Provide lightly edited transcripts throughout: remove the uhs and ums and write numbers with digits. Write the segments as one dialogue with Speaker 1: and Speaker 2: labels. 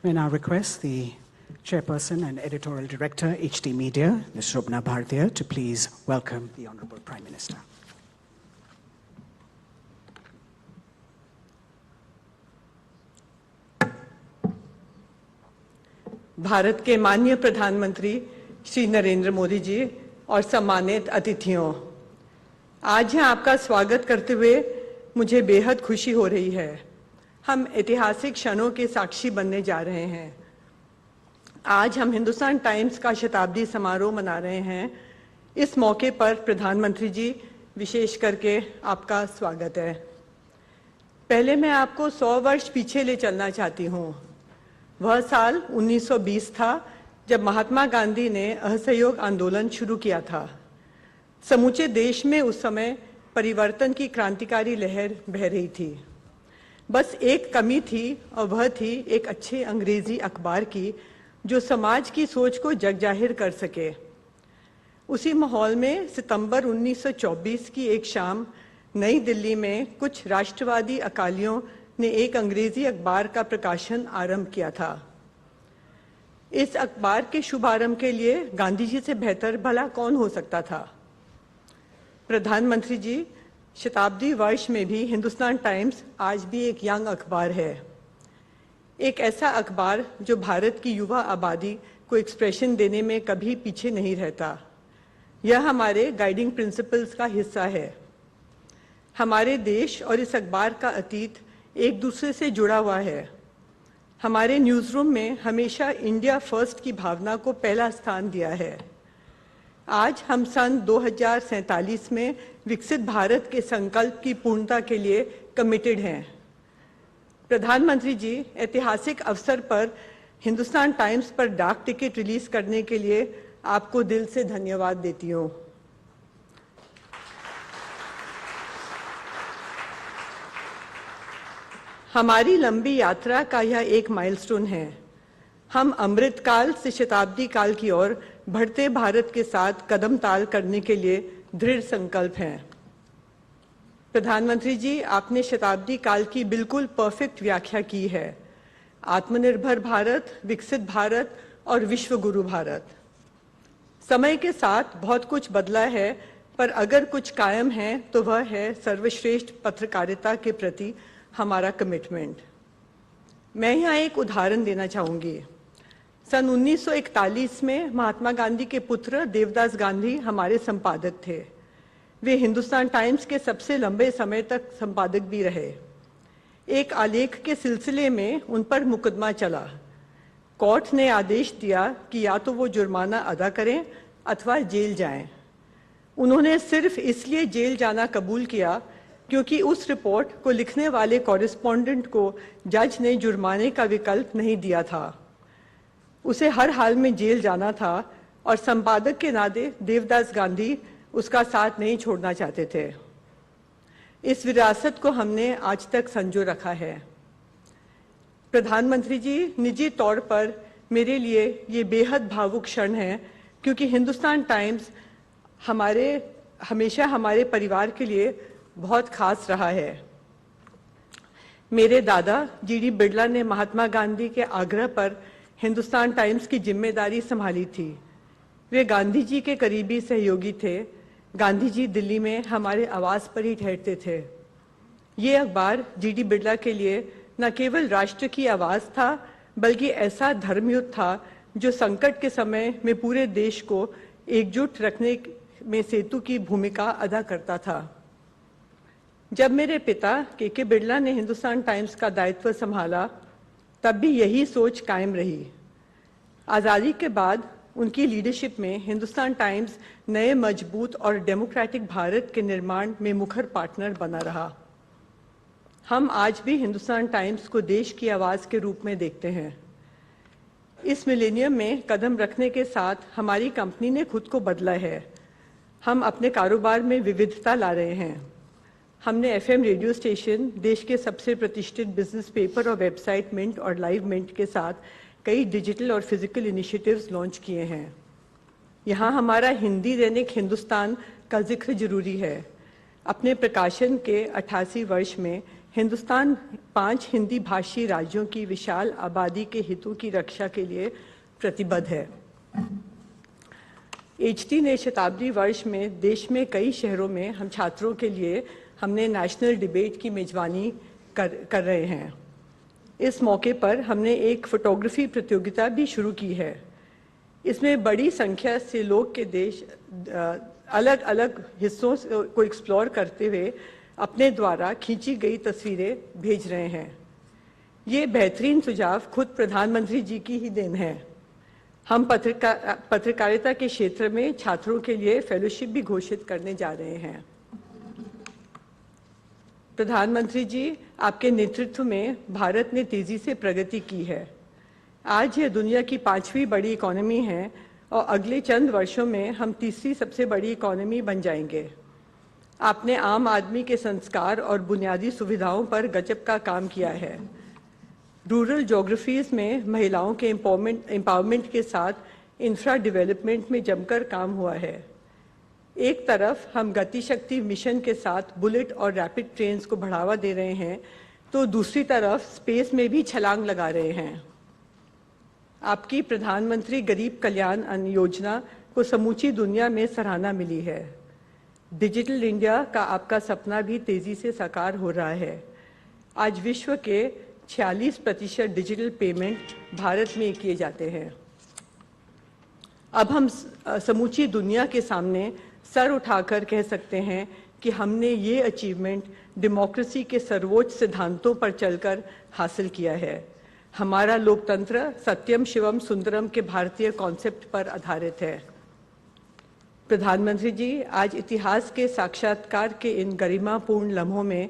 Speaker 1: I now request the Chairperson and Editorial Director, HT Media, Ms. Shobna Bhartiya, to please welcome the Honorable Prime Minister.
Speaker 2: Bharat के माननीय प्रधानमंत्री श्री नरेंद्र मोदी जी और सम्मानित अतिथियों, आज यहाँ आपका स्वागत करते हुए मुझे बेहद खुशी हो रही है। हम ऐतिहासिक क्षणों के साक्षी बनने जा रहे हैं। आज हम हिंदुस्तान टाइम्स का शताब्दी समारोह मना रहे हैं। इस मौके पर प्रधानमंत्री जी, विशेष करके आपका स्वागत है। पहले मैं आपको 100 वर्ष पीछे ले चलना चाहती हूँ। वह साल 1920 था जब महात्मा गांधी ने असहयोग आंदोलन शुरू किया था। समूचे देश में उस समय परिवर्तन की क्रांतिकारी लहर बह रही थी। बस एक कमी थी और वह थी एक अच्छे अंग्रेजी अखबार की जो समाज की सोच को जगजाहिर कर सके। उसी माहौल में सितंबर 1924 की एक शाम नई दिल्ली में कुछ राष्ट्रवादी अकालियों ने एक अंग्रेजी अखबार का प्रकाशन आरंभ किया था। इस अखबार के शुभारंभ के लिए गांधी जी से बेहतर भला कौन हो सकता था। प्रधानमंत्री जी, शताब्दी वर्ष में भी हिंदुस्तान टाइम्स आज भी एक यंग अखबार है, एक ऐसा अखबार जो भारत की युवा आबादी को एक्सप्रेशन देने में कभी पीछे नहीं रहता। यह हमारे गाइडिंग प्रिंसिपल्स का हिस्सा है। हमारे देश और इस अखबार का अतीत एक दूसरे से जुड़ा हुआ है। हमारे न्यूज़रूम में हमेशा इंडिया फर्स्ट की भावना को पहला स्थान दिया है। आज हम सन 2047 में विकसित भारत के संकल्प की पूर्णता के लिए कमिटेड हैं। प्रधानमंत्री जी, ऐतिहासिक अवसर पर हिंदुस्तान टाइम्स पर डाक टिकट रिलीज करने के लिए आपको दिल से धन्यवाद देती हूँ। हमारी लंबी यात्रा का यह एक माइलस्टोन है। हम अमृत काल से शताब्दी काल की ओर बढ़ते भारत के साथ कदम ताल करने के लिए दृढ़ संकल्प हैं। प्रधानमंत्री जी, आपने शताब्दी काल की बिल्कुल परफेक्ट व्याख्या की है। आत्मनिर्भर भारत, विकसित भारत और विश्व गुरु भारत। समय के साथ बहुत कुछ बदला है, पर अगर कुछ कायम है तो वह है सर्वश्रेष्ठ पत्रकारिता के प्रति हमारा कमिटमेंट। मैं यहाँ एक उदाहरण देना चाहूँगी। सन 1941 में महात्मा गांधी के पुत्र देवदास गांधी हमारे संपादक थे। वे हिंदुस्तान टाइम्स के सबसे लंबे समय तक संपादक भी रहे। एक आलेख के सिलसिले में उन पर मुकदमा चला। कोर्ट ने आदेश दिया कि या तो वो जुर्माना अदा करें अथवा जेल जाएं। उन्होंने सिर्फ इसलिए जेल जाना कबूल किया क्योंकि उस रिपोर्ट को लिखने वाले कॉरेस्पॉन्डेंट को जज ने जुर्माने का विकल्प नहीं दिया था। उसे हर हाल में जेल जाना था और संपादक के नाते देवदास गांधी उसका साथ नहीं छोड़ना चाहते थे। इस विरासत को हमने आज तक संजो रखा है। प्रधानमंत्री जी, निजी तौर पर मेरे लिए ये बेहद भावुक क्षण है क्योंकि हिंदुस्तान टाइम्स हमेशा हमारे परिवार के लिए बहुत खास रहा है। मेरे दादा जीडी बिड़ला ने महात्मा गांधी के आग्रह पर हिंदुस्तान टाइम्स की जिम्मेदारी संभाली थी। वे गांधी जी के करीबी सहयोगी थे। गांधी जी दिल्ली में हमारे आवास पर ही ठहरते थे। ये अखबार जीडी बिड़ला के लिए न केवल राष्ट्र की आवाज़ था, बल्कि ऐसा धर्मयुद्ध था जो संकट के समय में पूरे देश को एकजुट रखने में सेतु की भूमिका अदा करता था। जब मेरे पिता के बिड़ला ने हिंदुस्तान टाइम्स का दायित्व संभाला, तब भी यही सोच कायम रही। आज़ादी के बाद उनकी लीडरशिप में हिंदुस्तान टाइम्स नए मजबूत और डेमोक्रेटिक भारत के निर्माण में मुखर पार्टनर बना रहा। हम आज भी हिंदुस्तान टाइम्स को देश की आवाज़ के रूप में देखते हैं। इस मिलेनियम में कदम रखने के साथ हमारी कंपनी ने खुद को बदला है। हम अपने कारोबार में विविधता ला रहे हैं। हमने एफएम रेडियो स्टेशन, देश के सबसे प्रतिष्ठित बिजनेस पेपर और वेबसाइट मिंट और लाइव मिंट के साथ कई डिजिटल और फिजिकल इनिशिएटिव्स लॉन्च किए हैं। यहाँ हमारा हिंदी दैनिक हिंदुस्तान का जिक्र जरूरी है। अपने प्रकाशन के 88 वर्ष में हिंदुस्तान 5 हिंदी भाषी राज्यों की विशाल आबादी के हितों की रक्षा के लिए प्रतिबद्ध है। एचटी ने शताब्दी वर्ष में देश में कई शहरों में हम छात्रों के लिए हमने नेशनल डिबेट की मेजबानी कर रहे हैं। इस मौके पर हमने एक फोटोग्राफी प्रतियोगिता भी शुरू की है। इसमें बड़ी संख्या से लोग के देश अलग अलग हिस्सों को एक्सप्लोर करते हुए अपने द्वारा खींची गई तस्वीरें भेज रहे हैं। ये बेहतरीन सुझाव खुद प्रधानमंत्री जी की ही देन है। हम पत्रकारिता के क्षेत्र में छात्रों के लिए फेलोशिप भी घोषित करने जा रहे हैं। प्रधानमंत्री जी, आपके नेतृत्व में भारत ने तेजी से प्रगति की है। आज यह दुनिया की 5वीं बड़ी इकोनॉमी है और अगले चंद वर्षों में हम तीसरी सबसे बड़ी इकोनॉमी बन जाएंगे। आपने आम आदमी के संस्कार और बुनियादी सुविधाओं पर गजब का काम किया है। रूरल ज्योग्राफीज में महिलाओं के एम्पावरमेंट के साथ इंफ्रा डेवलपमेंट में जमकर काम हुआ है। एक तरफ हम गति शक्ति मिशन के साथ बुलेट और रैपिड ट्रेन्स को बढ़ावा दे रहे हैं, तो दूसरी तरफ स्पेस में भी छलांग लगा रहे हैं। आपकी प्रधानमंत्री गरीब कल्याण अन्न योजना को समूची दुनिया में सराहना मिली है। डिजिटल इंडिया का आपका सपना भी तेजी से साकार हो रहा है। आज विश्व के 46% डिजिटल पेमेंट भारत में किए जाते हैं। अब हम समूची दुनिया के सामने सर उठाकर कह सकते हैं कि हमने ये अचीवमेंट डेमोक्रेसी के सर्वोच्च सिद्धांतों पर चलकर हासिल किया है। हमारा लोकतंत्र सत्यम शिवम सुंदरम के भारतीय कॉन्सेप्ट पर आधारित है। प्रधानमंत्री जी, आज इतिहास के साक्षात्कार के इन गरिमापूर्ण लम्हों में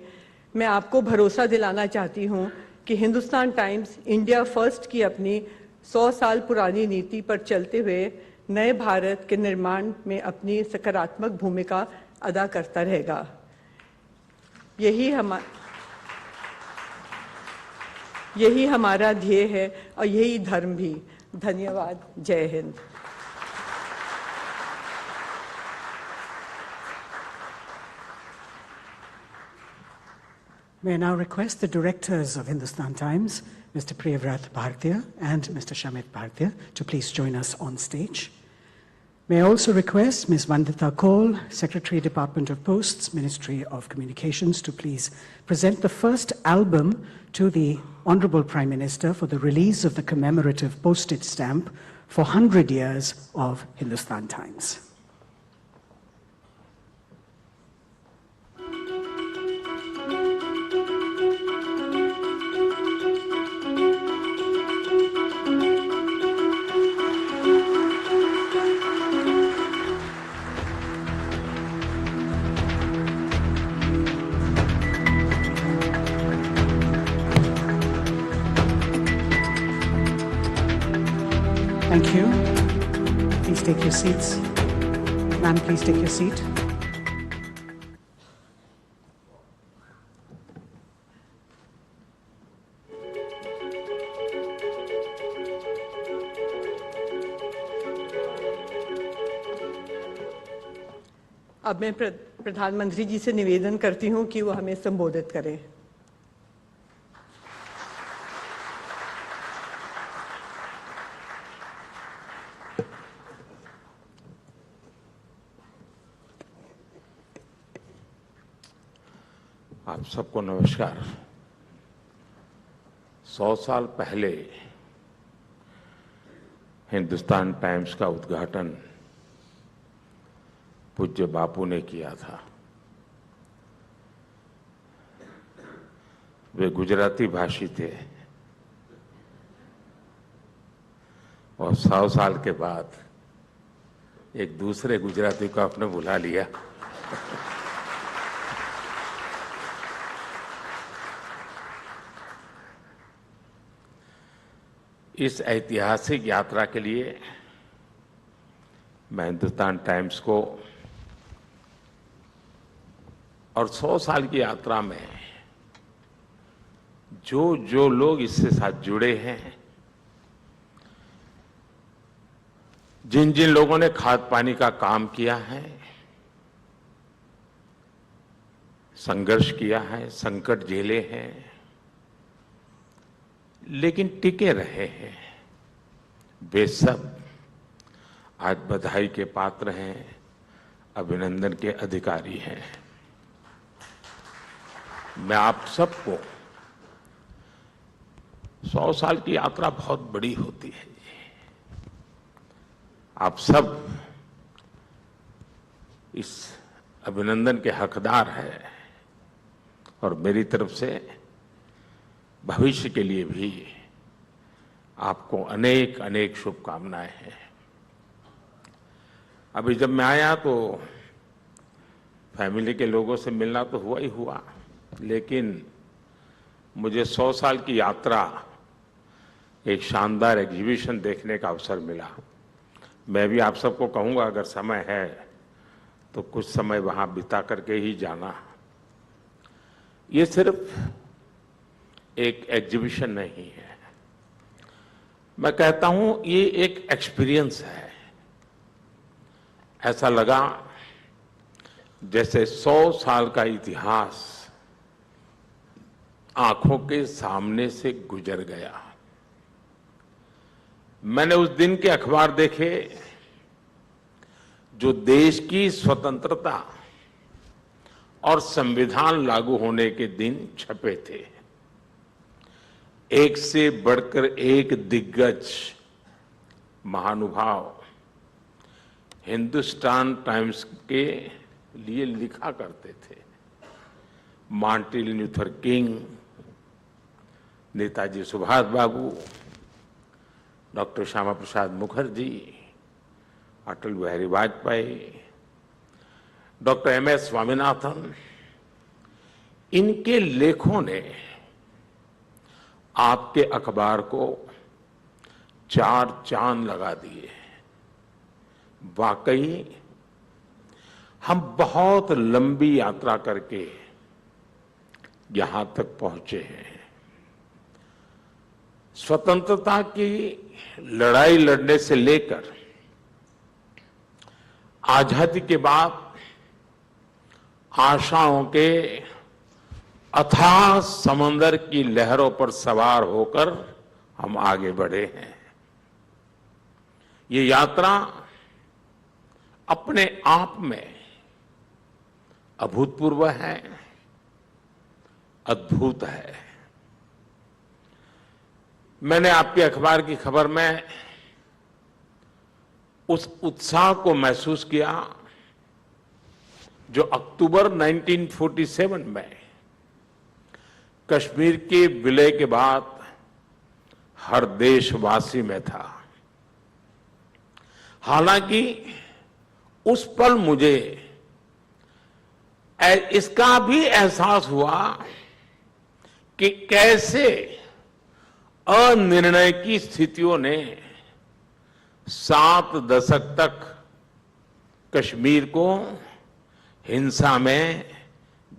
Speaker 2: मैं आपको भरोसा दिलाना चाहती हूँ कि हिंदुस्तान टाइम्स इंडिया फर्स्ट की अपनी 100 साल पुरानी नीति पर चलते हुए नए भारत के निर्माण में अपनी सकारात्मक भूमिका अदा करता रहेगा। यही हमारा ध्येय है और यही धर्म भी। धन्यवाद। जय Hind.
Speaker 1: May I now request the directors of Hindustan Times, Mr. Priyavrat Bhartiya and Mr. Shamit Bhartiya, to please join us on stage. May I also request Ms. Vandita Kaul, Secretary, Department of Posts, Ministry of Communications, to please present the first album to the Honorable Prime Minister for the release of the commemorative postage stamp for 100 years of Hindustan Times. Thank you. Please take your seats. Ma'am, please take your seat.
Speaker 2: अब मैं प्रधानमंत्री जी से निवेदन करती हूँ कि वो हमें संबोधित करें।
Speaker 3: आप सबको नमस्कार। 100 साल पहले हिंदुस्तान टाइम्स का उद्घाटन पूज्य बापू ने किया था। वे गुजराती भाषी थे और 100 साल के बाद एक दूसरे गुजराती को आपने बुला लिया। इस ऐतिहासिक यात्रा के लिए मैं हिंदुस्तान टाइम्स को और 100 साल की यात्रा में जो लोग इससे साथ जुड़े हैं, जिन जिन लोगों ने खाद पानी का काम किया है, संघर्ष किया है, संकट झेले हैं, लेकिन टिके रहे हैं। वे सब आज बधाई के पात्र हैं, अभिनंदन के अधिकारी हैं। मैं आप सबको 100 साल की यात्रा बहुत बड़ी होती है। आप सब इस अभिनंदन के हकदार हैं और मेरी तरफ से भविष्य के लिए भी आपको अनेक अनेक शुभकामनाएं हैं। अभी जब मैं आया तो फैमिली के लोगों से मिलना तो हुआ ही हुआ, लेकिन मुझे 100 साल की यात्रा, एक शानदार एग्जीबिशन देखने का अवसर मिला। मैं भी आप सबको कहूंगा, अगर समय है तो कुछ समय वहां बिता करके ही जाना। ये सिर्फ एक एग्जीबिशन नहीं है, मैं कहता हूं ये एक एक्सपीरियंस है। ऐसा लगा जैसे 100 साल का इतिहास आंखों के सामने से गुजर गया। मैंने उस दिन के अखबार देखे जो देश की स्वतंत्रता और संविधान लागू होने के दिन छपे थे। एक से बढ़कर एक दिग्गज महानुभाव हिंदुस्तान टाइम्स के लिए लिखा करते थे। Martin Luther King, Netaji Subhash Babu, doctor Shyama Prasad Mukherjee, Atal Bihari Vajpayee, doctor M S. Swaminathan, इनके लेखों ने आपके अखबार को 4 चांद लगा दिए। वाकई हम बहुत लंबी यात्रा करके यहां तक पहुंचे हैं। स्वतंत्रता की लड़ाई लड़ने से लेकर आजादी के बाद आशाओं के अथाह समंदर की लहरों पर सवार होकर हम आगे बढ़े हैं। ये यात्रा अपने आप में अभूतपूर्व है, अद्भुत है। मैंने आपके अखबार की खबर में उस उत्साह को महसूस किया जो अक्टूबर 1947 में कश्मीर के विलय के बाद हर देशवासी में था। हालांकि उस पल मुझे इसका भी एहसास हुआ कि कैसे अनिर्णय की स्थितियों ने 7 दशक तक कश्मीर को हिंसा में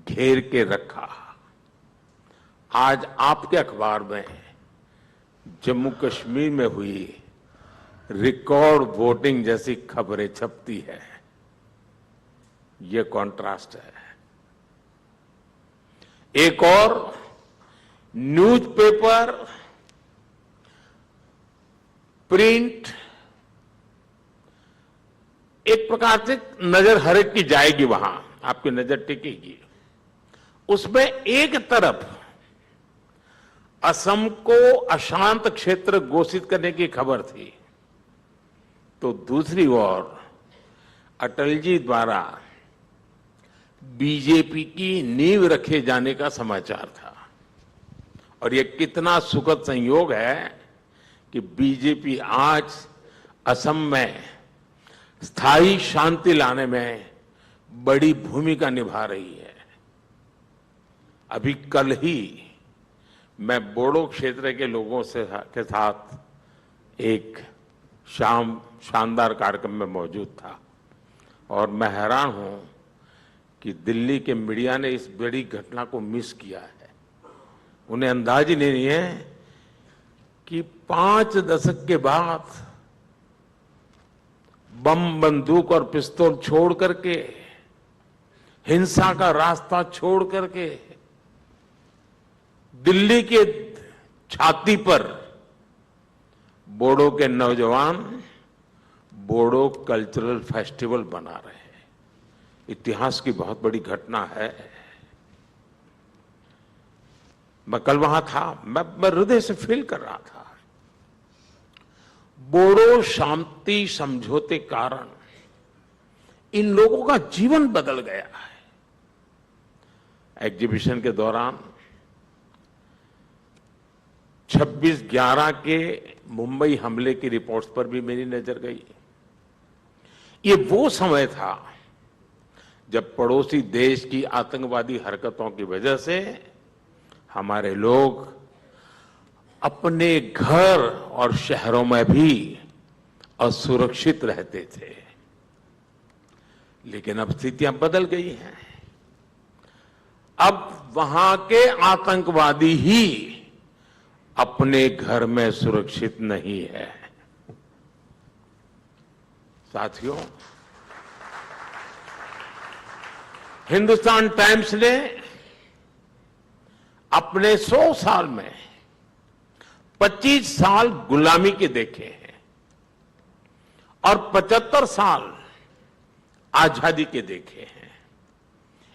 Speaker 3: घेर के रखा। आज आपके अखबार में जम्मू कश्मीर में हुई रिकॉर्ड वोटिंग जैसी खबरें छपती है। ये कॉन्ट्रास्ट है। एक और न्यूज़पेपर, प्रिंट, एक प्रकार से नजर हर एक की जाएगी, वहां आपकी नजर टिकेगी। उसमें एक तरफ असम को अशांत क्षेत्र घोषित करने की खबर थी, तो दूसरी ओर अटल जी द्वारा बीजेपी की नींव रखे जाने का समाचार था। और यह कितना सुखद संयोग है कि बीजेपी आज असम में स्थायी शांति लाने में बड़ी भूमिका निभा रही है। अभी कल ही मैं बोडो क्षेत्र के लोगों के साथ एक शानदार कार्यक्रम में मौजूद था और मैं हैरान हूं कि दिल्ली के मीडिया ने इस बड़ी घटना को मिस किया है। उन्हें अंदाज ही नहीं है कि 5 दशक के बाद बम, बंदूक और पिस्तौल छोड़ करके हिंसा का रास्ता छोड़ करके दिल्ली के छाती पर बोडो के नौजवान बोडो कल्चरल फेस्टिवल बना रहे हैं। इतिहास की बहुत बड़ी घटना है। मैं कल वहां था, मैं हृदय से फील कर रहा था। बोडो शांति समझौते कारण इन लोगों का जीवन बदल गया है। एग्जीबिशन के दौरान 26/11 के मुंबई हमले की रिपोर्ट्स पर भी मेरी नजर गई। ये वो समय था जब पड़ोसी देश की आतंकवादी हरकतों की वजह से हमारे लोग अपने घर और शहरों में भी असुरक्षित रहते थे। लेकिन अब स्थितियां बदल गई हैं। अब वहां के आतंकवादी ही अपने घर में सुरक्षित नहीं है। साथियों, हिंदुस्तान टाइम्स ने अपने 100 साल में 25 साल गुलामी के देखे हैं और 75 साल आजादी के देखे हैं।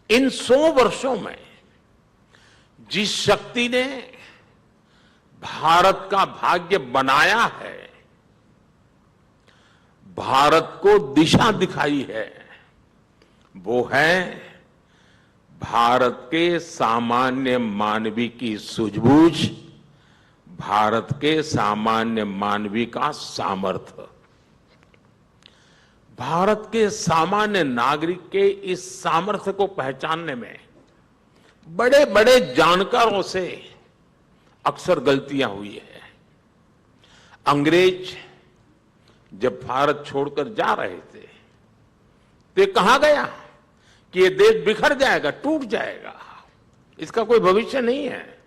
Speaker 3: इन 100 वर्षों में जिस शक्ति ने भारत का भाग्य बनाया है, भारत को दिशा दिखाई है, वो है भारत के सामान्य मानवी की सूझबूझ, भारत के सामान्य मानवी का सामर्थ्य। भारत के सामान्य नागरिक के इस सामर्थ्य को पहचानने में बड़े बड़े जानकारों से अक्सर गलतियां हुई है। अंग्रेज जब भारत छोड़कर जा रहे थे तो ये कहा गया कि ये देश बिखर जाएगा, टूट जाएगा, इसका कोई भविष्य नहीं है।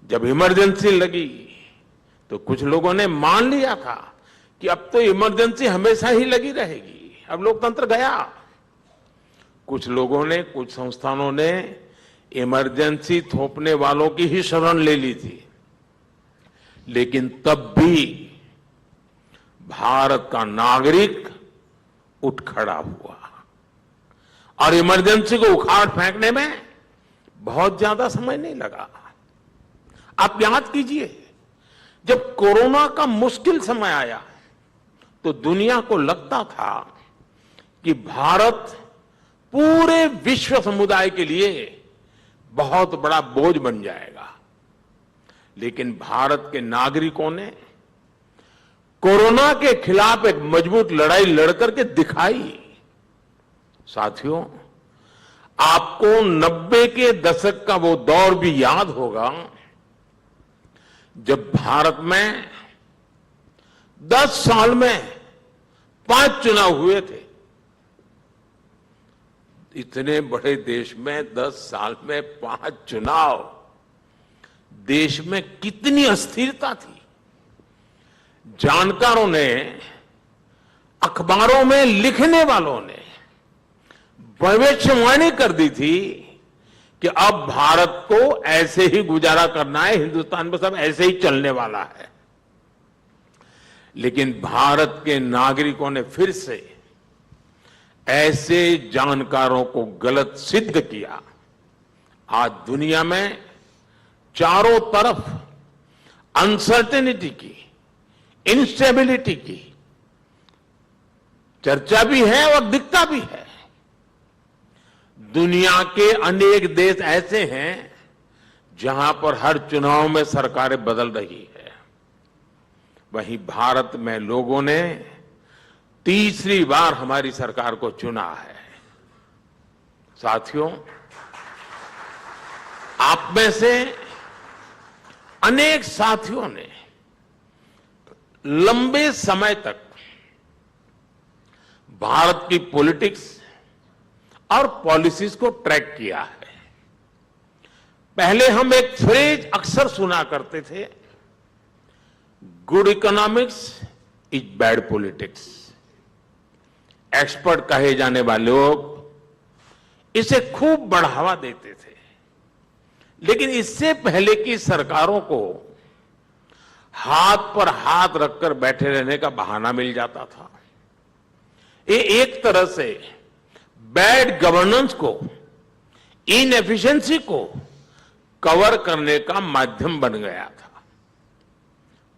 Speaker 3: जब इमरजेंसी लगी तो कुछ लोगों ने मान लिया था कि अब तो इमरजेंसी हमेशा ही लगी रहेगी, अब लोकतंत्र गया। कुछ लोगों ने, कुछ संस्थानों ने इमरजेंसी थोपने वालों की ही शरण ले ली थी। लेकिन तब भी भारत का नागरिक उठ खड़ा हुआ और इमरजेंसी को उखाड़ फेंकने में बहुत ज्यादा समय नहीं लगा। आप याद कीजिए, जब कोरोना का मुश्किल समय आया तो दुनिया को लगता था कि भारत पूरे विश्व समुदाय के लिए बहुत बड़ा बोझ बन जाएगा। लेकिन भारत के नागरिकों ने कोरोना के खिलाफ एक मजबूत लड़ाई लड़कर के दिखाई। साथियों, आपको 90 के दशक का वो दौर भी याद होगा जब भारत में 10 साल में 5 चुनाव हुए थे। इतने बड़े देश में 10 साल में 5 चुनाव, देश में कितनी अस्थिरता थी। जानकारों ने, अखबारों में लिखने वालों ने भविष्यवाणी कर दी थी कि अब भारत को ऐसे ही गुजारा करना है, हिंदुस्तान में सब ऐसे ही चलने वाला है। लेकिन भारत के नागरिकों ने फिर से ऐसे जानकारों को गलत सिद्ध किया। आज दुनिया में चारों तरफ अनसर्टेनिटी की, इंस्टेबिलिटी की चर्चा भी है और दिखता भी है। दुनिया के अनेक देश ऐसे हैं जहां पर हर चुनाव में सरकारें बदल रही है। वहीं भारत में लोगों ने तीसरी बार हमारी सरकार को चुना है। साथियों, आप में से अनेक साथियों ने लंबे समय तक भारत की पॉलिटिक्स और पॉलिसीज को ट्रैक किया है। पहले हम एक फ्रेज अक्सर सुना करते थे, good economics is bad politics. Expert कहे जाने वाले लोग इसे खूब बढ़ावा देते थे। लेकिन इससे पहले की सरकारों को हाथ पर हाथ रखकर बैठे रहने का बहाना मिल जाता था। ये एक तरह से बैड गवर्नेंस को, इनएफिशिएंसी को कवर करने का माध्यम बन गया था।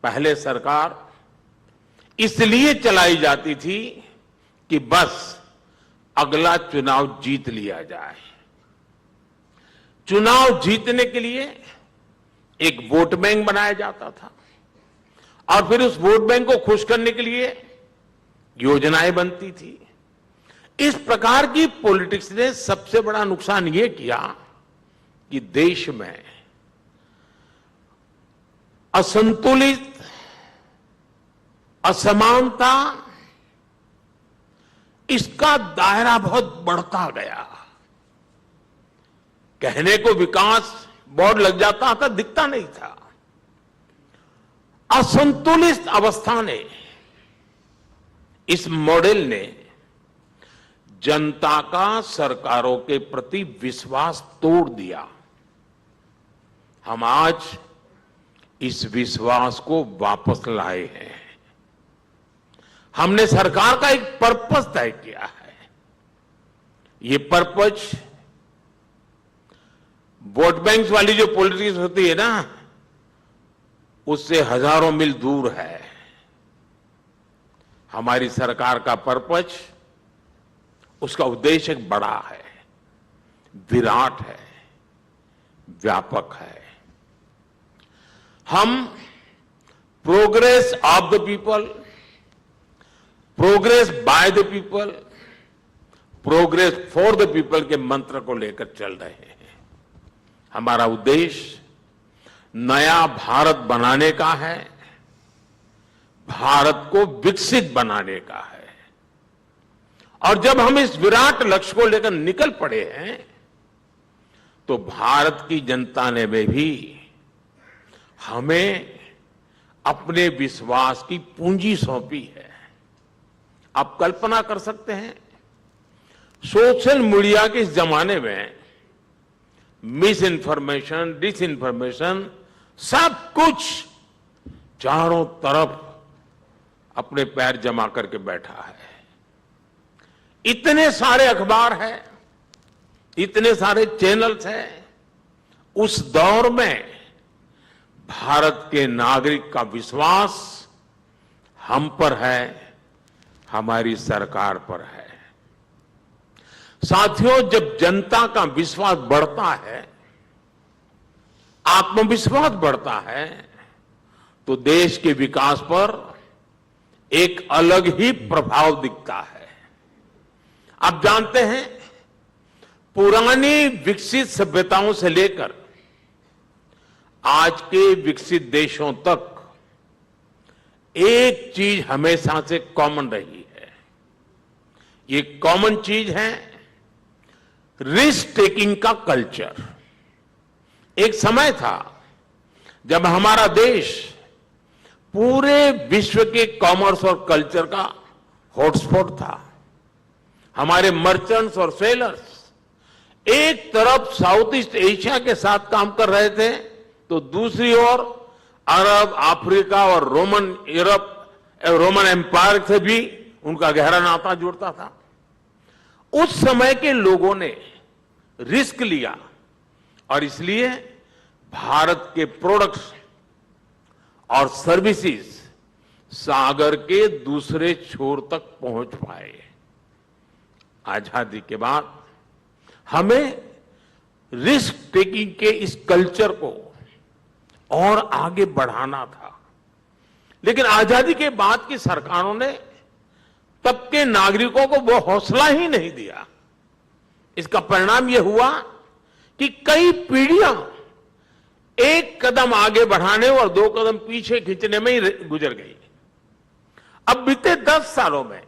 Speaker 3: पहले सरकार इसलिए चलाई जाती थी कि बस अगला चुनाव जीत लिया जाए। चुनाव जीतने के लिए एक वोट बैंक बनाया जाता था और फिर उस वोट बैंक को खुश करने के लिए योजनाएं बनती थी। इस प्रकार की पॉलिटिक्स ने सबसे बड़ा नुकसान यह किया कि देश में असंतुलित, असमानता, इसका दायरा बहुत बढ़ता गया। कहने को विकास बोर्ड लग जाता था, दिखता नहीं था। असंतुलित अवस्था ने, इस मॉडल ने जनता का सरकारों के प्रति विश्वास तोड़ दिया। हम आज इस विश्वास को वापस लाए हैं। हमने सरकार का एक पर्पस तय किया है। ये पर्पस वोट बैंक वाली जो पॉलिटिक्स होती है ना, उससे हजारों मील दूर है। हमारी सरकार का पर्पस, उसका उद्देश्य एक बड़ा है, विराट है, व्यापक है। हम progress of the people, progress by the people, progress for the people के मंत्र को लेकर चल रहे हैं। हमारा उद्देश्य नया भारत बनाने का है, भारत को विकसित बनाने का है। और जब हम इस विराट लक्ष्य को लेकर निकल पड़े हैं, तो भारत की जनता ने भी हमें अपने विश्वास की पूंजी सौंपी है। आप कल्पना कर सकते हैं, सोशल मीडिया के इस जमाने में मिस इन्फॉर्मेशन, डिसइंफॉर्मेशन, सब कुछ चारों तरफ अपने पैर जमा करके बैठा है। इतने सारे अखबार हैं, इतने सारे चैनल्स हैं। उस दौर में भारत के नागरिक का विश्वास हम पर है, हमारी सरकार पर है। साथियों, जब जनता का विश्वास बढ़ता है, आत्मविश्वास बढ़ता है, तो देश के विकास पर एक अलग ही प्रभाव दिखता है। आप जानते हैं, पुरानी विकसित सभ्यताओं से लेकर आज के विकसित देशों तक एक चीज हमेशा से कॉमन रही है। ये कॉमन चीज है रिस्क टेकिंग का कल्चर। एक समय था जब हमारा देश पूरे विश्व के कॉमर्स और कल्चर का हॉटस्पॉट था। हमारे मर्चेंट्स और सेलर्स एक तरफ साउथ ईस्ट एशिया के साथ काम कर रहे थे, तो दूसरी ओर अरब, अफ्रीका और रोमन एम्पायर से भी उनका गहरा नाता जुड़ता था। उस समय के लोगों ने रिस्क लिया और इसलिए भारत के प्रोडक्ट्स और सर्विसेज सागर के दूसरे छोर तक पहुंच पाए। आजादी के बाद हमें रिस्क टेकिंग के इस कल्चर को और आगे बढ़ाना था। लेकिन आजादी के बाद की सरकारों ने तब के नागरिकों को वो हौसला ही नहीं दिया। इसका परिणाम यह हुआ कि कई पीढ़ियां एक कदम आगे बढ़ाने और 2 कदम पीछे खींचने में ही गुजर गई। अब बीते 10 सालों में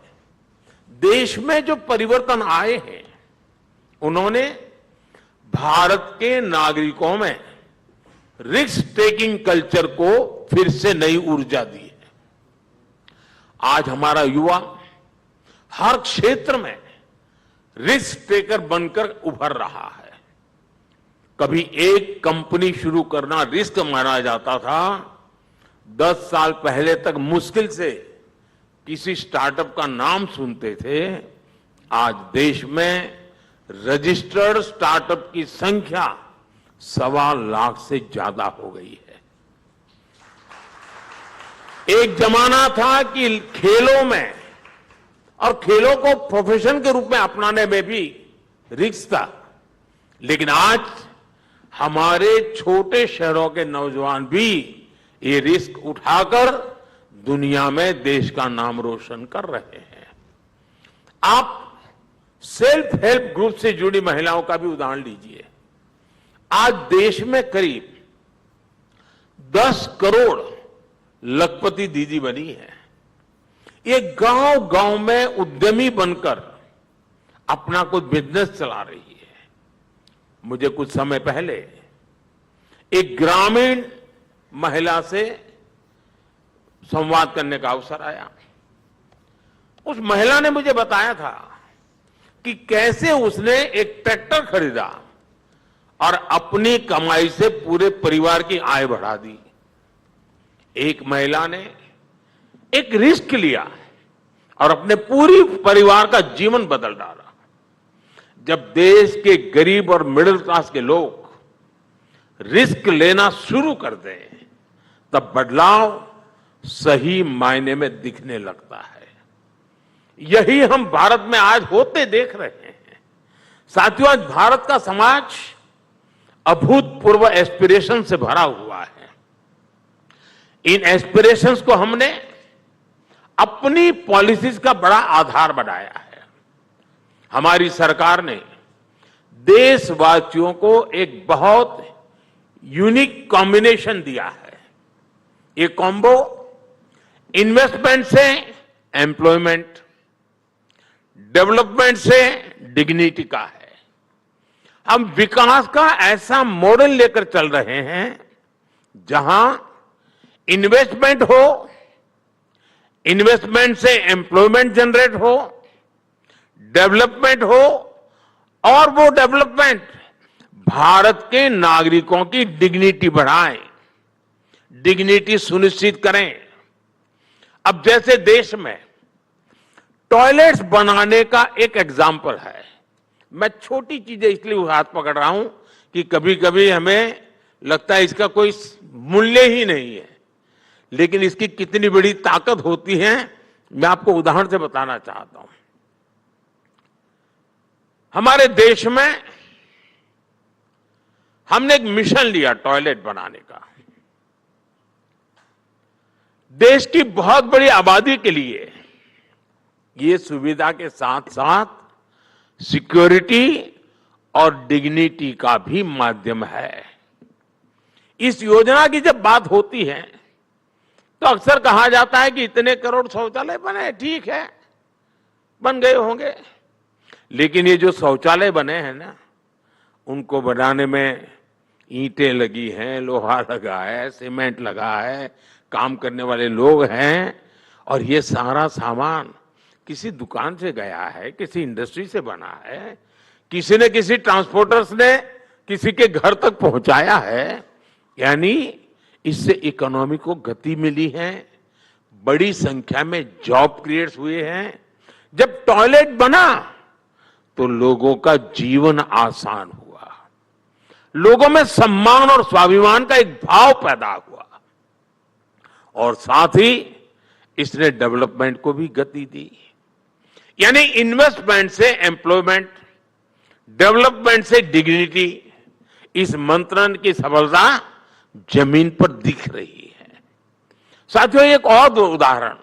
Speaker 3: देश में जो परिवर्तन आए हैं, उन्होंने भारत के नागरिकों में रिस्क टेकिंग कल्चर को फिर से नई ऊर्जा दी है। आज हमारा युवा हर क्षेत्र में रिस्क टेकर बनकर उभर रहा है। कभी एक कंपनी शुरू करना रिस्क माना जाता था। 10 साल पहले तक मुश्किल से किसी स्टार्टअप का नाम सुनते थे। आज देश में रजिस्टर्ड स्टार्टअप की संख्या 1.25 लाख से ज्यादा हो गई है। एक जमाना था कि खेलों में और खेलों को प्रोफेशन के रूप में अपनाने में भी रिस्क था, लेकिन आज हमारे छोटे शहरों के नौजवान भी ये रिस्क उठाकर दुनिया में देश का नाम रोशन कर रहे हैं। आप सेल्फ हेल्प ग्रुप से जुड़ी महिलाओं का भी उदाहरण लीजिए। आज देश में करीब 10 करोड़ लखपति दीदी बनी है। ये गांव गांव में उद्यमी बनकर अपना कुछ बिजनेस चला रही है। मुझे कुछ समय पहले एक ग्रामीण महिला से संवाद करने का अवसर आया। उस महिला ने मुझे बताया था कि कैसे उसने एक ट्रैक्टर खरीदा और अपनी कमाई से पूरे परिवार की आय बढ़ा दी। एक महिला ने एक रिस्क लिया और अपने पूरी परिवार का जीवन बदल डाला। जब देश के गरीब और मिडिल क्लास के लोग रिस्क लेना शुरू कर दें, तब बदलाव सही मायने में दिखने लगता है। यही हम भारत में आज होते देख रहे हैं। साथियों, आज भारत का समाज अभूतपूर्व एस्पिरेशन से भरा हुआ है। इन एस्पिरेशंस को हमने अपनी पॉलिसीज का बड़ा आधार बनाया है। हमारी सरकार ने देशवासियों को एक बहुत यूनिक कॉम्बिनेशन दिया है। ये कॉम्बो इन्वेस्टमेंट से एम्प्लॉयमेंट, डेवलपमेंट से डिग्निटी का है। हम विकास का ऐसा मॉडल लेकर चल रहे हैं जहां इन्वेस्टमेंट हो, इन्वेस्टमेंट से एम्प्लॉयमेंट जनरेट हो, डेवलपमेंट हो और वो डेवलपमेंट भारत के नागरिकों की डिग्निटी बढ़ाए, डिग्निटी सुनिश्चित करें। अब जैसे देश में टॉयलेट्स बनाने का एक एग्जाम्पल है। मैं छोटी चीजें इसलिए हाथ पकड़ रहा हूं कि कभी कभी हमें लगता है इसका कोई मूल्य ही नहीं है, लेकिन इसकी कितनी बड़ी ताकत होती है मैं आपको उदाहरण से बताना चाहता हूं। हमारे देश में हमने एक मिशन लिया टॉयलेट बनाने का। देश की बहुत बड़ी आबादी के लिए ये सुविधा के साथ साथ सिक्योरिटी और डिग्निटी का भी माध्यम है। इस योजना की जब बात होती है तो अक्सर कहा जाता है कि इतने करोड़ शौचालय बने, ठीक है, बन गए होंगे, लेकिन ये जो शौचालय बने हैं ना, उनको बनाने में ईंटें लगी हैं, लोहा लगा है, सीमेंट लगा है, काम करने वाले लोग हैं, और ये सारा सामान किसी दुकान से गया है, किसी इंडस्ट्री से बना है, किसी ने किसी ट्रांसपोर्टर्स ने किसी के घर तक पहुंचाया है। यानी इससे इकोनॉमी को गति मिली है, बड़ी संख्या में जॉब क्रिएट्स हुए हैं। जब टॉयलेट बना तो लोगों का जीवन आसान हुआ, लोगों में सम्मान और स्वाभिमान का एक भाव पैदा हुआ, और साथ ही इसने डेवलपमेंट को भी गति दी। यानी इन्वेस्टमेंट से एम्प्लॉयमेंट, डेवलपमेंट से डिग्निटी, इस मंत्र की सफलता जमीन पर दिख रही है। साथियों, एक और उदाहरण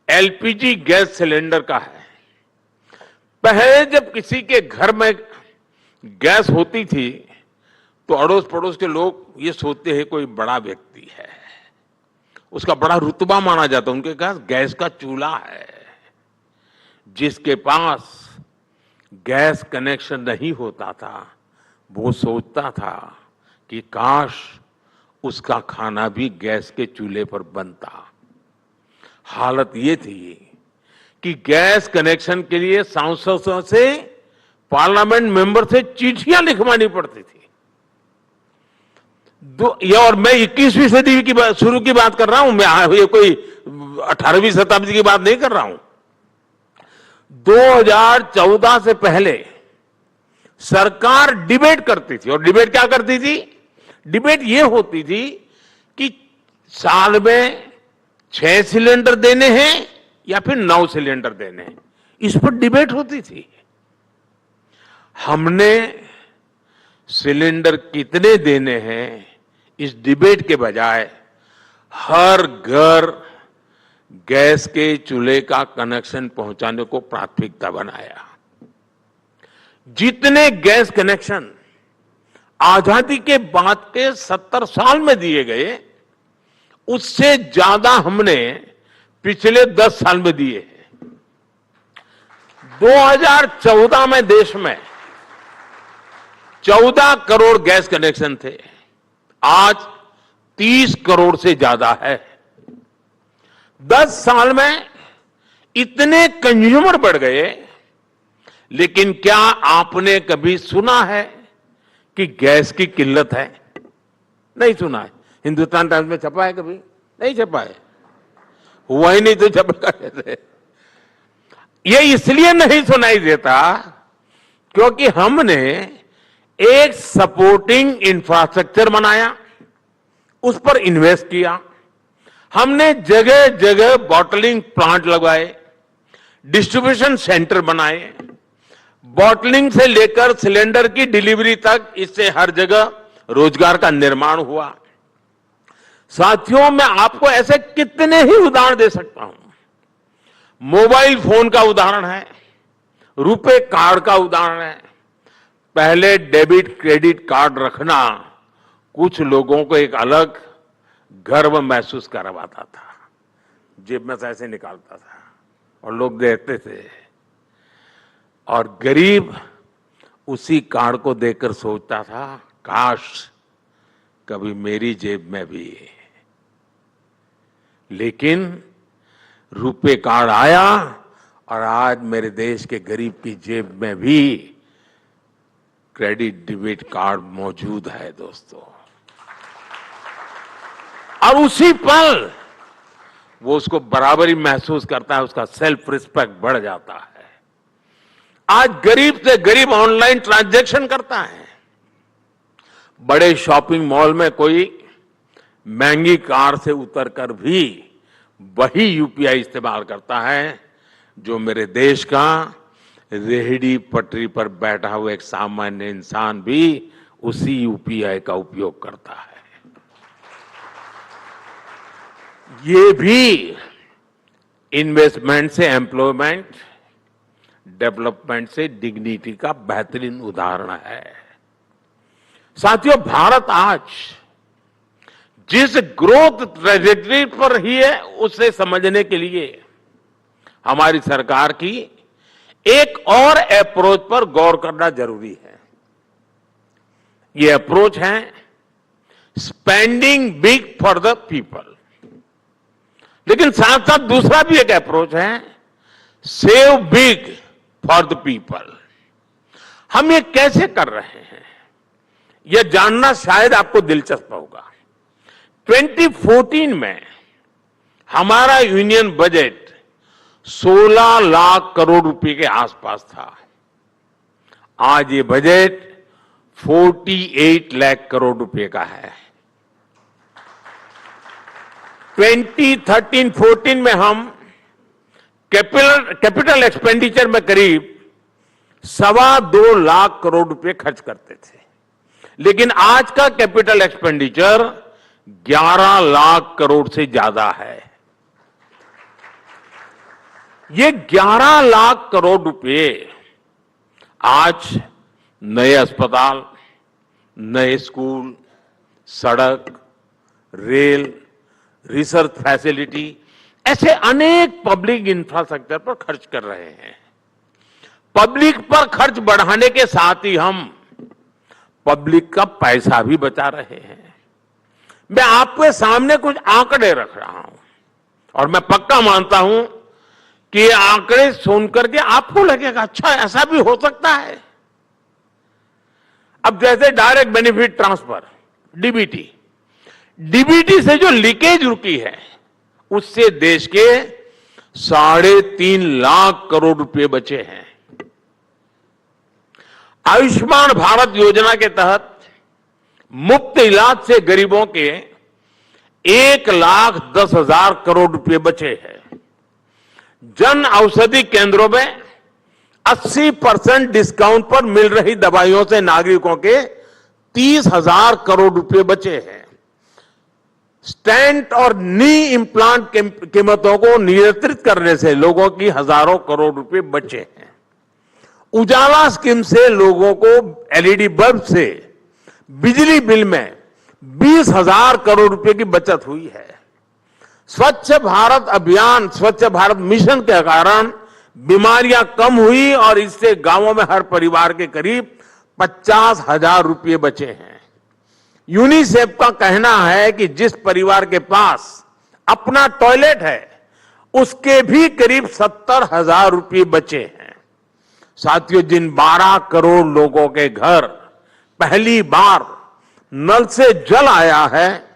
Speaker 3: एलपीजी गैस सिलेंडर का है। पहले जब किसी के घर में गैस होती थी तो अड़ोस पड़ोस के लोग ये सोचते हैं कोई बड़ा व्यक्ति है, उसका बड़ा रुतबा माना जाता, उनके पास गैस का चूल्हा है। जिसके पास गैस कनेक्शन नहीं होता था वो सोचता था कि काश उसका खाना भी गैस के चूल्हे पर बनता। हालत ये थी कि गैस कनेक्शन के लिए सांसदों से, पार्लियामेंट मेंबर से चिट्ठियां लिखवानी पड़ती थी। और मैं 21वीं सदी की शुरू की बात कर रहा हूं, मैं ये कोई 18वीं शताब्दी की बात नहीं कर रहा हूं। 2014 से पहले सरकार डिबेट करती थी, और डिबेट क्या करती थी? डिबेट ये होती थी कि साल में 6 सिलेंडर देने हैं या फिर 9 सिलेंडर देने हैं, इस पर डिबेट होती थी। हमने सिलेंडर कितने देने हैं इस डिबेट के बजाय हर घर गैस के चूल्हे का कनेक्शन पहुंचाने को प्राथमिकता बनाया। जितने गैस कनेक्शन आजादी के बाद के 70 साल में दिए गए, उससे ज्यादा हमने पिछले 10 साल में दिए हैं। 2014 में देश में 14 करोड़ गैस कनेक्शन थे, आज 30 करोड़ से ज्यादा है। 10 साल में इतने कंज्यूमर बढ़ गए, लेकिन क्या आपने कभी सुना है कि गैस की किल्लत है? नहीं सुना है। हिंदुस्तान टाइम्स में छपा है कभी? नहीं छपा है। हुआ ही नहीं तो छपेगा कैसे? ये इसलिए नहीं सुनाई देता क्योंकि हमने एक सपोर्टिंग इंफ्रास्ट्रक्चर बनाया, उस पर इन्वेस्ट किया। हमने जगह जगह बॉटलिंग प्लांट लगाए, डिस्ट्रीब्यूशन सेंटर बनाए, बॉटलिंग से लेकर सिलेंडर की डिलीवरी तक, इससे हर जगह रोजगार का निर्माण हुआ। साथियों, मैं आपको ऐसे कितने ही उदाहरण दे सकता हूं। मोबाइल फोन का उदाहरण है, रुपे कार्ड का उदाहरण है। पहले डेबिट क्रेडिट कार्ड रखना कुछ लोगों को एक अलग गर्व महसूस करवाता था। जेब में से ऐसे निकालता था और लोग देते थे, और गरीब उसी कार्ड को देखकर सोचता था, काश कभी मेरी जेब में भी। लेकिन रुपे कार्ड आया और आज मेरे देश के गरीब की जेब में भी क्रेडिट डेबिट कार्ड मौजूद है दोस्तों। और उसी पल वो उसको बराबरी महसूस करता है, उसका सेल्फ रिस्पेक्ट बढ़ जाता है। आज गरीब से गरीब ऑनलाइन ट्रांजैक्शन करता है। बड़े शॉपिंग मॉल में कोई महंगी कार से उतरकर भी वही यूपीआई इस्तेमाल करता है जो मेरे देश का रेहड़ी पटरी पर बैठा हुआ एक सामान्य इंसान भी उसी यूपीआई का उपयोग करता है। ये भी इन्वेस्टमेंट से एम्प्लॉयमेंट, डेवलपमेंट से डिग्निटी का बेहतरीन उदाहरण है। साथियों, भारत आज जिस ग्रोथ ट्रेजेक्टरी पर ही है, उसे समझने के लिए हमारी सरकार की एक और अप्रोच पर गौर करना जरूरी है। ये अप्रोच है spending big for the people, लेकिन साथ साथ दूसरा भी एक अप्रोच है save big for the people. हम ये कैसे कर रहे हैं, यह जानना शायद आपको दिलचस्प होगा। 2014 में हमारा यूनियन बजट 16 लाख करोड़ रुपए के आसपास था। आज ये बजट 48 लाख करोड़ रुपए का है। 2013-14 में हम कैपिटल एक्सपेंडिचर में करीब 2.25 लाख करोड़ रुपए खर्च करते थे, लेकिन आज का कैपिटल एक्सपेंडिचर 11 लाख करोड़ से ज्यादा है। ये 11 लाख करोड़ रुपए आज नए अस्पताल, नए स्कूल, सड़क, रेल, रिसर्च फैसिलिटी, ऐसे अनेक पब्लिक इंफ्रास्ट्रक्चर पर खर्च कर रहे हैं। पब्लिक पर खर्च बढ़ाने के साथ ही हम पब्लिक का पैसा भी बचा रहे हैं। मैं आपके सामने कुछ आंकड़े रख रहा हूं और मैं पक्का मानता हूं कि ये आंकड़े सुनकर के आपको लगेगा अच्छा ऐसा भी हो सकता है। अब जैसे direct benefit transfer DBT, DBT से जो लीकेज रुकी है उससे देश के 3.5 लाख करोड़ रुपए बचे हैं। आयुष्मान भारत योजना के तहत मुफ्त इलाज से गरीबों के 1,10,000 करोड़ रुपए बचे हैं। जन औषधि केंद्रों में 80% डिस्काउंट पर मिल रही दवाइयों से नागरिकों के 30,000 करोड़ रुपए बचे हैं। स्टेंट और नी इम्प्लांट कीमतों को नियंत्रित करने से लोगों की हजारों करोड़ रुपए बचे हैं। उजाला स्कीम से लोगों को एलईडी बल्ब से बिजली बिल में 20,000 करोड़ रुपए की बचत हुई है। स्वच्छ भारत अभियान, स्वच्छ भारत मिशन के कारण बीमारियां कम हुई और इससे गांवों में हर परिवार के करीब 50,000 रुपए बचे हैं। यूनिसेफ का कहना है कि जिस परिवार के पास अपना टॉयलेट है उसके भी करीब 70,000 रुपए बचे हैं। साथियों, जिन 12 करोड़ लोगों के घर पहली बार नल से जल आया है,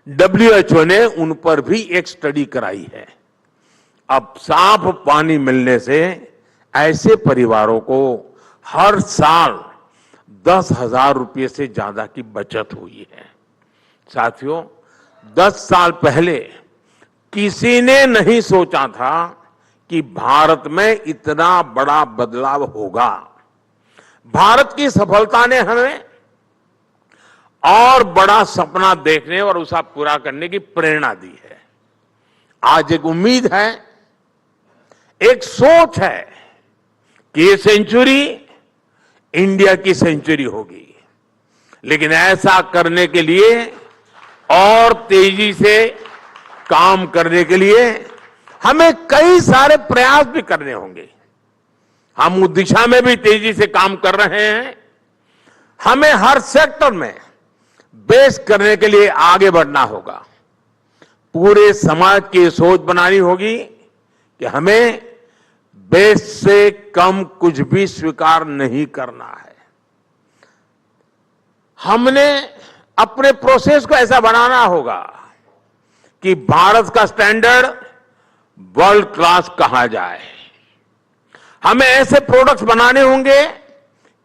Speaker 3: WHO ने उन पर भी एक स्टडी कराई है। अब साफ पानी मिलने से ऐसे परिवारों को हर साल 10,000 रुपये से ज्यादा की बचत हुई है। साथियों, 10 साल पहले किसी ने नहीं सोचा था कि भारत में इतना बड़ा बदलाव होगा। भारत की सफलता ने हमें और बड़ा सपना देखने और उसे पूरा करने की प्रेरणा दी है। आज एक उम्मीद है, एक सोच है कि ये सेंचुरी इंडिया की सेंचुरी होगी। लेकिन ऐसा करने के लिए और तेजी से काम करने के लिए हमें कई सारे प्रयास भी करने होंगे। हम उस दिशा में भी तेजी से काम कर रहे हैं। हमें हर सेक्टर में बेस करने के लिए आगे बढ़ना होगा। पूरे समाज की सोच बनानी होगी कि हमें बेस से कम कुछ भी स्वीकार नहीं करना है। हमने अपने प्रोसेस को ऐसा बनाना होगा कि भारत का स्टैंडर्ड वर्ल्ड क्लास कहा जाए। हमें ऐसे प्रोडक्ट्स बनाने होंगे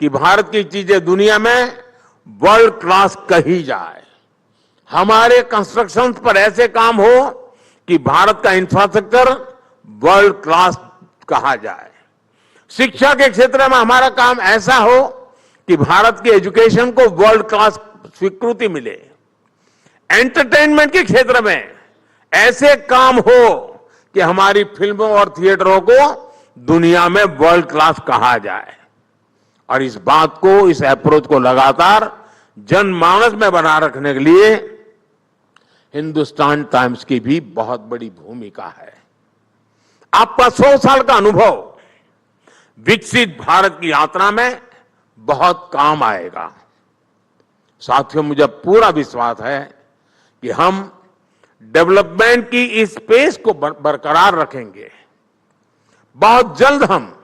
Speaker 3: कि भारत की चीजें दुनिया में वर्ल्ड क्लास कही जाए। हमारे कंस्ट्रक्शन पर ऐसे काम हो कि भारत का इंफ्रास्ट्रक्चर वर्ल्ड क्लास कहा जाए। शिक्षा के क्षेत्र में हमारा काम ऐसा हो कि भारत की एजुकेशन को वर्ल्ड क्लास स्वीकृति मिले। एंटरटेनमेंट के क्षेत्र में ऐसे काम हो कि हमारी फिल्मों और थिएटरों को दुनिया में वर्ल्ड क्लास कहा जाए। और इस बात को, इस अप्रोच को लगातार जनमानस में बना रखने के लिए हिंदुस्तान टाइम्स की भी बहुत बड़ी भूमिका है। आपका 100 साल का अनुभव विकसित भारत की यात्रा में बहुत काम आएगा। साथियों, मुझे पूरा विश्वास है कि हम डेवलपमेंट की इस पेस को बरकरार रखेंगे। बहुत जल्द हम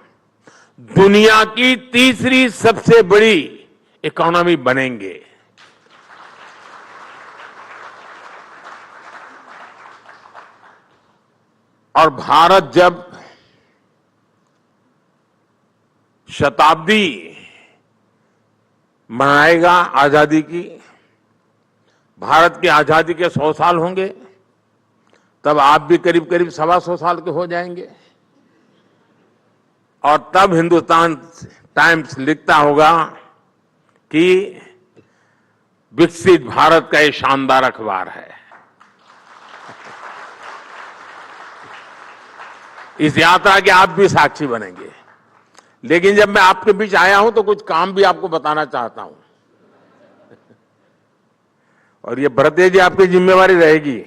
Speaker 3: दुनिया की तीसरी सबसे बड़ी इकोनॉमी बनेंगे। और भारत जब शताब्दी मनाएगा आजादी की, भारत की आजादी के 100 साल होंगे, तब आप भी करीब करीब 125 साल के हो जाएंगे। और तब हिंदुस्तान टाइम्स लिखता होगा कि विकसित भारत का ये शानदार अखबार है। इस यात्रा के आप भी साक्षी बनेंगे। लेकिन जब मैं आपके बीच आया हूं तो कुछ काम भी आपको बताना चाहता हूं, और ये भरत जी आपकी जिम्मेवारी रहेगी।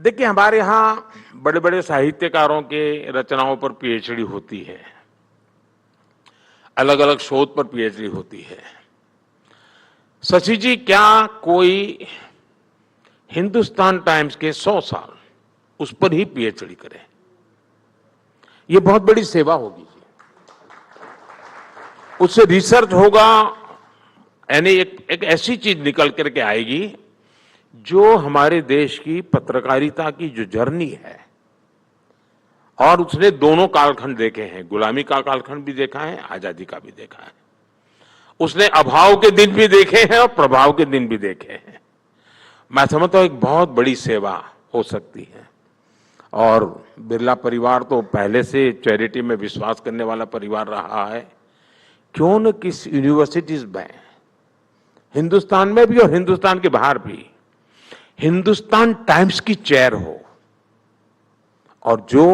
Speaker 3: देखिए, हमारे यहां बड़े बड़े साहित्यकारों के रचनाओं पर पीएचडी होती है, अलग अलग शोध पर पीएचडी होती है। शशि जी, क्या कोई हिंदुस्तान टाइम्स के 100 साल उस पर ही पीएचडी करें। ये बहुत बड़ी सेवा होगी। उससे रिसर्च होगा, यानी एक ऐसी चीज निकल करके आएगी जो हमारे देश की पत्रकारिता की जो जर्नी है, और उसने दोनों कालखंड देखे हैं, गुलामी का कालखंड भी देखा है, आजादी का भी देखा है। उसने अभाव के दिन भी देखे हैं और प्रभाव के दिन भी देखे हैं। मैं समझता हूं एक बहुत बड़ी सेवा हो सकती है। और बिरला परिवार तो पहले से चैरिटी में विश्वास करने वाला परिवार रहा है। क्यों न किस यूनिवर्सिटीज में, हिंदुस्तान में भी और हिंदुस्तान के बाहर भी, हिंदुस्तान टाइम्स की चेयर हो, और जो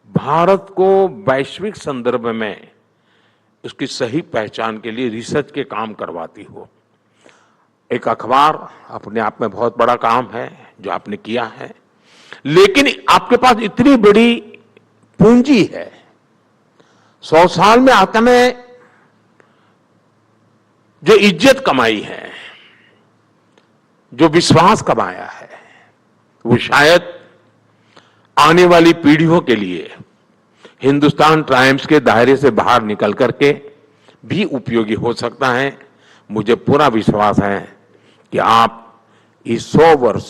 Speaker 3: भारत को वैश्विक संदर्भ में उसकी सही पहचान के लिए रिसर्च के काम करवाती हो। एक अखबार अपने आप में बहुत बड़ा काम है जो आपने किया है, लेकिन आपके पास इतनी बड़ी पूंजी है। 100 साल में आपने जो इज्जत कमाई है, जो विश्वास कमाया है, वो शायद आने वाली पीढ़ियों के लिए हिंदुस्तान टाइम्स के दायरे से बाहर निकल करके भी उपयोगी हो सकता है। मुझे पूरा विश्वास है कि आप इस 100 वर्ष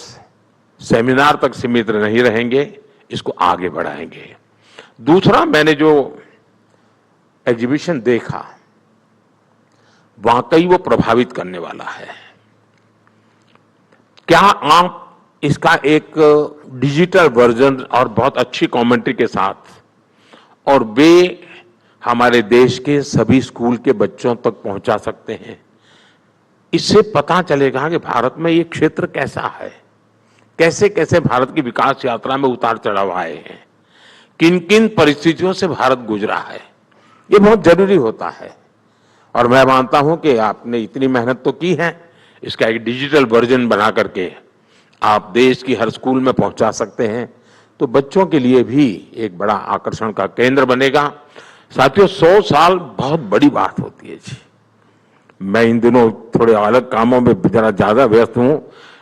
Speaker 3: सेमिनार तक सीमित नहीं रहेंगे, इसको आगे बढ़ाएंगे। दूसरा, मैंने जो एग्जीबिशन देखा वाकई वो प्रभावित करने वाला है। क्या आप इसका एक डिजिटल वर्जन और बहुत अच्छी कमेंट्री के साथ, और वे हमारे देश के सभी स्कूल के बच्चों तक पहुंचा सकते हैं? इससे पता चलेगा कि भारत में ये क्षेत्र कैसा है, कैसे कैसे भारत की विकास यात्रा में उतार चढ़ाव आए हैं, किन किन परिस्थितियों से भारत गुजरा है। ये बहुत जरूरी होता है। और मैं मानता हूं कि आपने इतनी मेहनत तो की है, इसका एक डिजिटल वर्जन बना करके आप देश की हर स्कूल में पहुंचा सकते हैं, तो बच्चों के लिए भी एक बड़ा आकर्षण का केंद्र बनेगा। साथियों, 100 साल बहुत बड़ी बात होती है जी। मैं इन दिनों थोड़े अलग कामों में जरा ज्यादा व्यस्त हूं,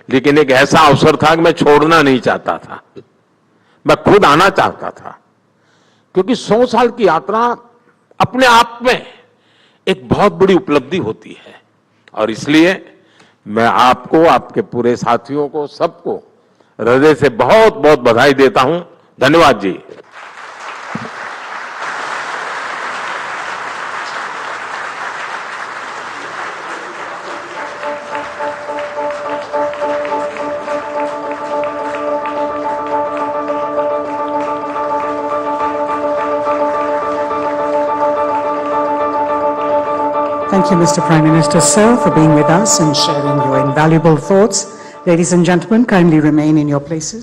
Speaker 3: लेकिन एक ऐसा अवसर था कि मैं छोड़ना नहीं चाहता था, मैं खुद आना चाहता था, क्योंकि 100 साल की यात्रा अपने आप में एक बहुत बड़ी उपलब्धि होती है। और इसलिए मैं आपको, आपके पूरे साथियों को, सबको हृदय से बहुत बहुत बधाई देता हूं। धन्यवाद जी।
Speaker 1: Thank you, Mr. Prime Minister, sir, for being with us and sharing your invaluable thoughts. Ladies and gentlemen, kindly remain in your places.